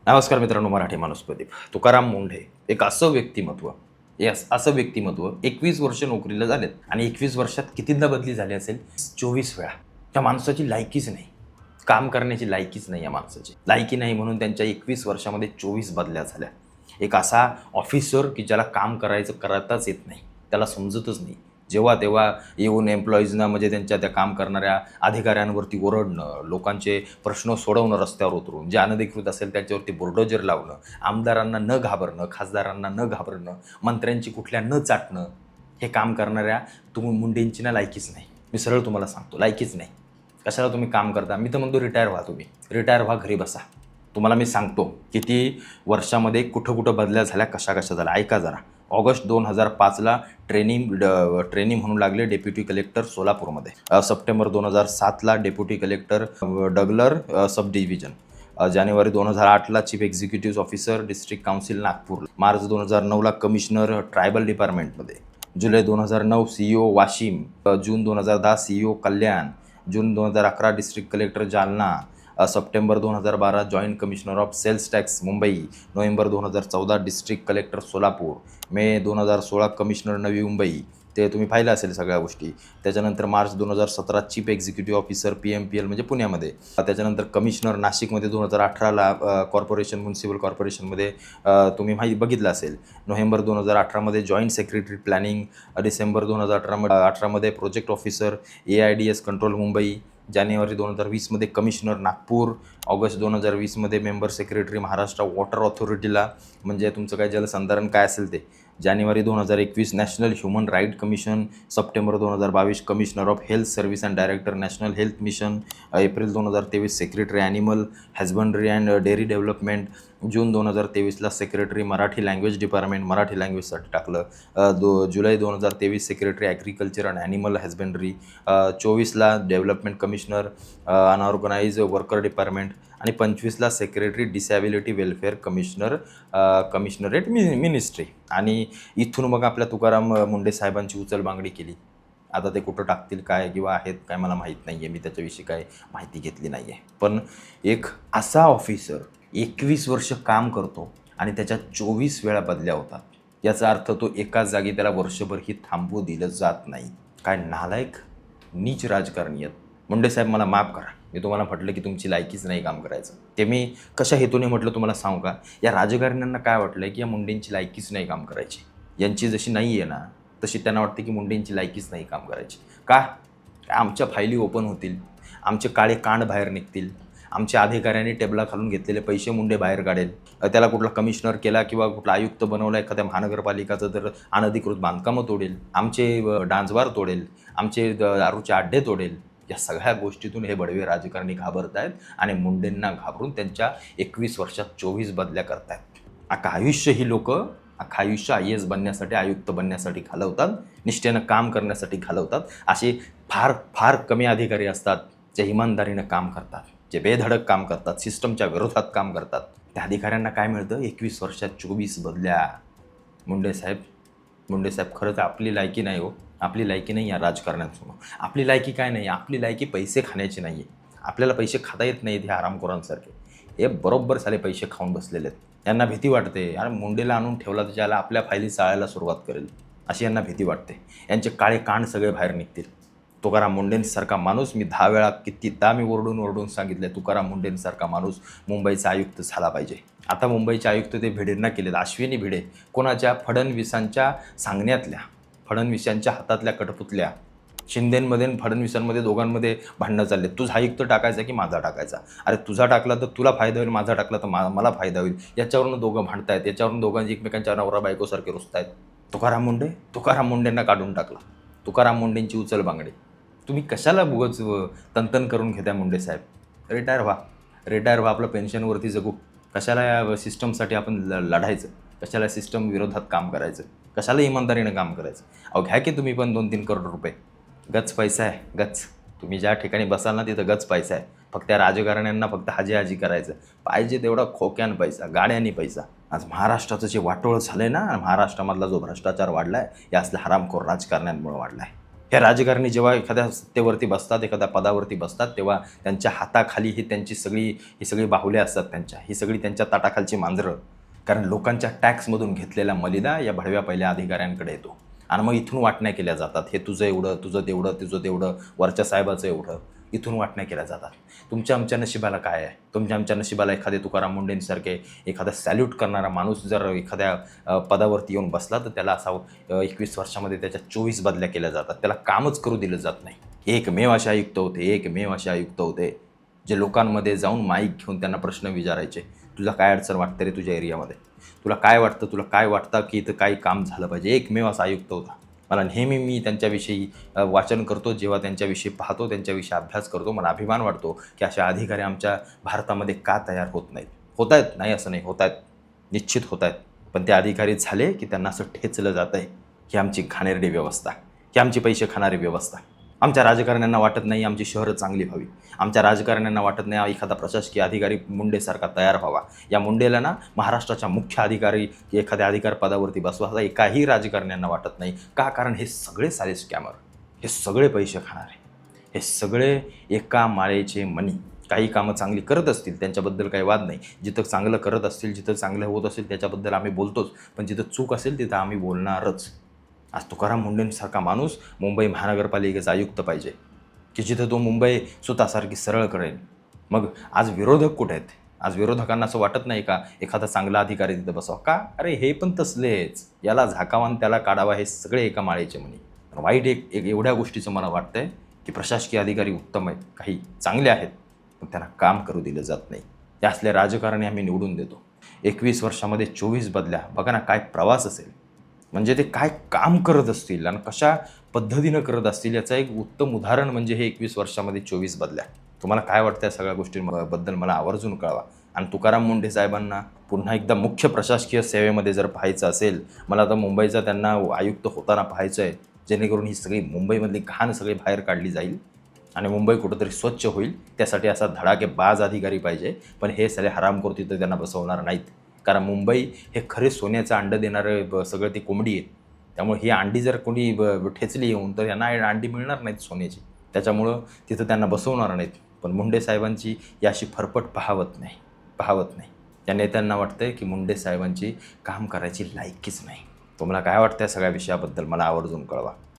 नमस्कार मित्रांनो, मराठी माणूस प्रदीप. तुकाराम मुंढे एक असं व्यक्तिमत्व, असं व्यक्तिमत्व 21 वर्ष नोकरीला झालेत आणि 21 वर्षात कितीदा बदली झाली असेल? 24 वेळा. त्या माणसाची लायकीच नाही, काम करण्याची लायकीच नाही. या माणसाची लायकी नाही म्हणून त्यांच्या 21 वर्षामध्ये 24 बदल्या झाल्या. एक असा ऑफिसर की ज्याला काम करताच येत नाही, त्याला समजतच नाही. जेव्हा तेव्हा येऊन एम्प्लॉईजना म्हणजे त्यांच्या त्या काम करणाऱ्या अधिकाऱ्यांवरती ओरडणं, लोकांचे प्रश्न सोडवणं रस्त्यावर उतरून, जे अनधिकृत असेल त्याच्यावरती बुलडोजर लावणं, आमदारांना न घाबरणं, खासदारांना न घाबरणं, मंत्र्यांची कुठल्या न चाटणं, हे काम करणाऱ्या मुंडेंची ना लायकीच नाही. मी सरळ तुम्हाला सांगतो, लायकीच नाही. कशाला तुम्ही काम करता? मी तर म्हणतो रिटायर व्हा, तुम्ही रिटायर व्हा, घरी बसा. तुम्हाला मी सांगतो किती वर्षामध्ये कुठं कुठं बदल्या झाल्या, कशा झाल्या, ऐका जरा. ऑगस्ट 2005ला ट्रेनिंग म्हणून लागले डेप्युटी कलेक्टर सोलापूरमध्ये. सप्टेंबर 2007ला deputy collector Deglur sub division. जानेवारी 2008ला chief executive officer district council Nagpur. March 2009ला कमिशनर ट्रायबल डिपार्टमेंटमध्ये. जुलै 2009 CEO Washim. June 2010 CEO Kalyan. June 2011 district collector Jalna. September 2012 joint commissioner of sales tax Mumbai. November 2014 district collector Solapur. May 2016 commissioner Navi Mumbai. ते तुम्ही पाहिलं असेल सगळ्या गोष्टी. त्याच्यानंतर March 2017 chief executive officer PMPL म्हणजे पुण्यामध्ये. त्याच्यानंतर कमिशनर नाशिकमध्ये 2018ला कॉर्पोरेशन म्युन्सिपल कॉर्पोरेशनमध्ये तुम्ही बघितलं असेल. नोव्हेंबर 2018मध्ये जॉईंट सेक्रेटरी प्लॅनिंग. डिसेंबर 2018मध्ये project officer AIDS control Mumbai. जानेवारी 2020मध्ये कमिशनर नागपूर. ऑगस्ट 2020मध्ये मेंबर सेक्रेटरी महाराष्ट्र वॉटर ऑथॉरिटीला, म्हणजे तुमचं काय जलसंधारण काय असेल ते. जानेवारी 2021 national human right commission. September 2022 commissioner of health service and director national health mission. April 2023 secretary animal husbandry and dairy development. June 2023ला secretary Marathi language department, Marathi लँग्वेजसाठी टाकलं. जुलै 2023 secretary agriculture and animal husbandry. 24ला development commissioner unorganise worker department. आणि 25ला secretary disability welfare commissionerate ministry. आणि इथून मग आपल्या तुकाराम मुंडे साहेबांची उचलबांगडी केली. आता ते कुठं टाकतील काय किंवा आहेत काय मला माहीत नाही आहे, मी त्याच्याविषयी काय माहिती घेतली नाही आहे. पण एक असा ऑफिसर 21 वर्ष काम करतो आणि त्याच्या 24 वेळा बदल्या होतात. याचा अर्थ तो एकाच जागी त्याला वर्षभरही थांबू दिलं जात नाही. काय नालायक नीच राजकारणी आहेत. मुंडे साहेब, मला माफ करा, मी तुम्हाला म्हटलं की तुमची लायकीच नाही काम करायचं. ते मी कशा हेतूने म्हटलं तुम्हाला सांगू का? या राजकारण्यांना काय वाटलं की या मुंडेंची लायकीच नाही काम करायची. यांची जशी नाही आहे ना, तशी त्यांना वाटते की मुंडेंची लायकीच नाही काम करायची. का? आमच्या फायली ओपन होतील, आमचे काळे कांड बाहेर निघतील, आमच्या अधिकाऱ्यांनी टेबला खालून घेतलेले पैसे मुंडे बाहेर काढेल, त्याला कुठला कमिशनर केला किंवा कुठला आयुक्त बनवला एखाद्या महानगरपालिकाचं तर अनधिकृत बांधकामं तोडेल, आमचे डान्सबार तोडेल, आमचे दारूचे अड्डे तोडेल. या सगळ्या गोष्टीतून हे बडवे राजकारणी घाबरत आहेत आणि मुंडेंना घाबरून त्यांच्या 21 वर्षात 24 बदल्या करत आहेत. अख्खा आयुष्य ही लोक अख्खा आयुष्य IAS बनण्यासाठी, आयुक्त बनण्यासाठी घालवतात, निष्ठेनं काम करण्यासाठी घालवतात. असे फार फार कमी अधिकारी असतात जे इमानदारीनं काम करतात, जे बेधडक काम करतात, सिस्टमच्या विरोधात काम करतात. त्या अधिकाऱ्यांना काय मिळतं? 21 वर्षात 24 बदल्या. मुंडे साहेब खरंच आपली लायकी नाही हो. आपली लायकी नाही या राजकारण्यांसमोर. आपली लायकी काय नाही? आपली लायकी पैसे खाण्याची नाही आहे. आपल्याला पैसे खाता येत नाहीत हे आरामखोरांसारखे. हे बरोबर साले पैसे खाऊन बसलेले आहेत. यांना भीती वाटते, यार मुंडेला आणून ठेवला तर ज्याला आपल्या फायली चाळायला सुरुवात करेल, अशी यांना भीती वाटते. यांचे काळे कांड सगळे बाहेर निघतील. तुकाराम मुंडेंसारखा माणूस, मी 10 वेळा कितीदा मी ओरडून सांगितलं, तुकाराम मुंडेंसारखा माणूस मुंबईचा आयुक्त झाला पाहिजे. आता मुंबईचे आयुक्त ते भिडेंना केलेत. अश्विनी भिडे कोणाच्या? फडणवीसांच्या सांगण्यातल्या, फडणवीसांच्या हातातल्या कठपुतल्या. शिंदेंमध्ये आणि फडणवीसांमध्ये दोघांमध्ये भांडणं चालले. तुझा आयुक्त टाकायचा की माझा टाकायचा? अरे तुझा टाकला तर तुला फायदा होईल, माझा टाकला तर मला फायदा होईल. याच्यावरून दोघं भांडतायत, याच्यावरून दोघांची एकमेकांच्या नवरा बायकोसारखे रुसतायत. तुकाराम मुंडेंना काढून टाकला. तुकाराम मुंडेंची उचलबांगडी. तुम्ही कशाला उगाच तनतन करून घेताय? मुंडे साहेब, रिटायर व्हा, आपलं पेन्शनवरती जगू. कशाला या सिस्टमसाठी आपण लढायचं? कशाला सिस्टम विरोधात काम करायचं? कशाला इमानदारीनं काम करायचं? अहो घ्या की तुम्ही पण 2-3 करोड रुपये. गच पैसा आहे, गच. तुम्ही ज्या ठिकाणी बसाल ना तिथं गच पैसा आहे. फक्त त्या राजकारण्यांना फक्त हाजी करायचं. पाहिजे तेवढा खोक्यान पैसा, गाड्यांनी पैसा. आज महाराष्ट्राचं जे वाटोळ झालं आहे ना, महाराष्ट्रामधला जो भ्रष्टाचार वाढला आहे, या असल्या हरामखोर राजकारण्यांमुळे वाढला आहे. हे राजकारणी जेव्हा एखाद्या सत्तेवरती बसतात, एखाद्या पदावरती बसतात, तेव्हा त्यांच्या हाताखाली ही सगळी बाहुले असतात त्यांच्या, ही सगळी त्यांच्या ताटाखालची मांजरं. कारण लोकांच्या टॅक्समधून घेतलेला मलिदा या भडव्या पहिल्या अधिकाऱ्यांकडे येतो आणि मग इथून वाटण्या केल्या जातात. हे तुझं एवढं, तुझं तेवढं, तुझं तेवढं, वरच्या साहेबाचं एवढं, इथून वाटण्या केल्या जातात. तुमच्या आमच्या नशिबाला काय आहे? तुमच्या आमच्या नशिबाला एखादे तुकाराम मुंडेंसारखे एखादा सॅल्यूट करणारा माणूस जर एखाद्या पदावरती येऊन बसला तर त्याला असा 21 वर्षामध्ये त्याच्या 24 बदल्या केल्या जातात. त्याला कामच करू दिलं जात नाही. एकमेव असे आयुक्त होते, एकमेव असे आयुक्त होते जे लोकांमध्ये जाऊन माईक घेऊन त्यांना प्रश्न विचारायचे. तुला काय अडचण वाटते रे तुझ्या एरियामध्ये? तुला काय वाटतं की इथं काही काम झालं पाहिजे? एकमेव असा आयुक्त होता. मला नेहमी मी त्यांच्याविषयी वाचन करतो, जेव्हा त्यांच्याविषयी पाहतो, त्यांच्याविषयी अभ्यास करतो, मला अभिमान वाटतो की अशा अधिकारी आमच्या भारतामध्ये का तयार होत नाहीत. होत आहेत, नाही असं नाही, होत आहेत, निश्चित होत आहेत. पण ते अधिकारी झाले की त्यांना असं ठेचलं जातं आहे की आमची घाणेरडी व्यवस्था, की आमची पैसे खाणारी व्यवस्था. आमच्या राजकारण्यांना वाटत नाही आमची शहरं चांगली व्हावी. आमच्या राजकारण्यांना वाटत नाही एखादा प्रशासकीय अधिकारी मुंडेसारखा तयार व्हावा. या मुंडेला ना महाराष्ट्राच्या मुख्य अधिकारी एखाद्या अधिकार पदावरती बसवा एकाही राजकारण्यांना वाटत नाही. का? कारण हे सगळे सारे स्कॅमर, हे सगळे पैसे खाणारे, हे सगळे एका माळेचे मणी. काही कामं चांगली करत असतील त्यांच्याबद्दल काही वाद नाही. जिथं चांगलं करत असतील, जिथं चांगलं होत असेल त्याच्याबद्दल आम्ही बोलतोच. पण जिथं चूक असेल तिथं आम्ही बोलणारच. आज तुकाराम मुंडेंसारखा माणूस मुंबई महानगरपालिकेचा आयुक्त पाहिजे की जिथं तो मुंबई स्वतःसारखी सरळ करेल. मग आज विरोधक कुठे आहेत? आज विरोधकांना असं वाटत नाही का एखादा चांगला अधिकारी तिथं बसावा? का? अरे हे पण तसलेच, याला झाकावा आणि त्याला काढावा, हे सगळे एका माळेचे म्हणे. वाईट एक एवढ्या गोष्टीचं मला वाटतंय की प्रशासकीय अधिकारी उत्तम आहेत, काही चांगले आहेत, पण त्यांना काम करू दिलं जात नाही. ते असले राजकारणी आम्ही निवडून देतो. 21 वर्षामध्ये 24 बदल्या, बघा ना काय प्रवास असेल. म्हणजे ते काय काम करत असतील आणि कशा पद्धतीनं करत असतील याचं एक उत्तम उदाहरण म्हणजे हे 21 वर्षामध्ये 24 बदल्या. तुम्हाला काय वाटतं या सगळ्या गोष्टींबद्दल मला आवर्जून कळवा. आणि तुकाराम मुंढे साहेबांना पुन्हा एकदा मुख्य प्रशासकीय सेवेमध्ये जर पाहायचं असेल, मला आता मुंबईचा त्यांना आयुक्त होताना पाहायचं आहे, जेणेकरून ही सगळी मुंबईमधली घाण सगळी बाहेर काढली जाईल आणि मुंबई कुठंतरी स्वच्छ होईल. त्यासाठी असा धडाकेबाज अधिकारी पाहिजे. पण हे सगळे हरामखोर तिथं त्यांना बसवणार नाहीत. कारण मुंबई हे खरे सोन्याचं अंडं देणारं सगळं ती कोंबडी आहे. त्यामुळे ही अंडी जर कोणी ठेचली येऊन तर यांना अंडी मिळणार नाहीत सोन्याची. त्याच्यामुळं तिथं त्यांना बसवणार नाहीत. पण मुंडे साहेबांची याशी फरफट पाहावत नाही. त्या नेत्यांना वाटतंय की मुंडे साहेबांची काम करायची लायकीच नाही. तुम्हाला काय वाटतं या सगळ्या विषयाबद्दल मला आवर्जून कळवा.